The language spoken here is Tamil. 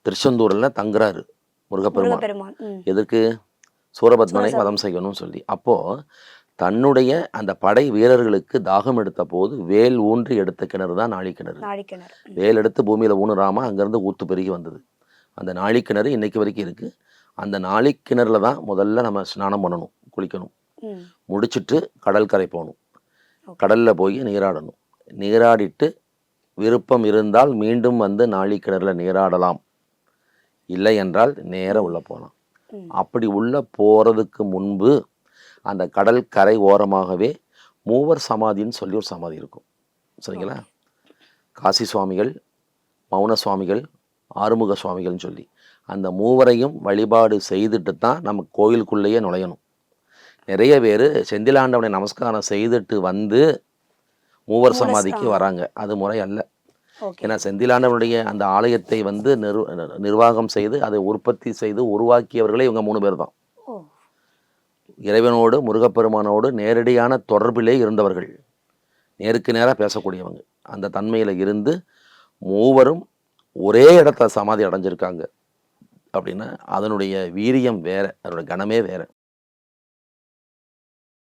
திருச்செந்தூரில் தங்குறாரு முருகப்பெருமான். முருகப்பெருமான். எதற்கு? சூரபத்மனை சூரசம். வதம் செய்யணும்னு சொல்லி. அப்போது தன்னுடைய அந்த படை வீரர்களுக்கு தாகம் எடுத்த போது வேல் ஊன்றி எடுத்த கிணறு தான் நாழிக்கிணறு. நாழிக்கிணறு. வேல் எடுத்து பூமியில் ஊனுறாம அங்கேருந்து ஊத்து பெருகி வந்தது. அந்த நாழிக்கிணறு இன்னைக்கு வரைக்கும் இருக்குது. அந்த நாழிக்கிணறுல தான் முதல்ல நம்ம ஸ்நானம் பண்ணணும், குளிக்கணும். முடிச்சுட்டு கடற்கரை போகணும். கடலில் போய் நீராடணும். நீராடிட்டு விருப்பம் இருந்தால் மீண்டும் வந்து நாழிக்கிணறுல நீராடலாம். இல்லை என்றால் நேராக உள்ளே போகலாம். அப்படி உள்ளே போகிறதுக்கு முன்பு அந்த கடல் கரை ஓரமாகவே மூவர் சமாதின்னு சொல்லி ஒரு சமாதி இருக்கும். சரிங்களா? காசி சுவாமிகள், மௌன சுவாமிகள், ஆறுமுக சுவாமிகள்னு சொல்லி அந்த மூவரையும் வழிபாடு செய்துட்டு தான் நம்ம கோயிலுக்குள்ளேயே நுழையணும். நிறைய பேர் செந்திலாண்டவனை நமஸ்காரம் செய்துட்டு வந்து மூவர் சமாதிக்கு வராங்க. அது முறை அல்ல. ஏன்னா செந்திலாண்டவனுடைய அந்த ஆலயத்தை வந்து நிர்வாகம் செய்து அதை உற்பத்தி செய்து உருவாக்கியவர்களே இவங்க 3 பேர் தான். இறைவனோடு முருகப்பெருமானோடு நேரடியான தொடர்பிலே இருந்தவர்கள், நேருக்கு நேராக பேசக்கூடியவங்க. அந்த தன்மையில் இருந்து மூவரும் ஒரே இடத்துல சமாதி அடைஞ்சிருக்காங்க அப்படின்னா அதனுடைய வீரியம் வேற, அதனுடைய கணமே வேற.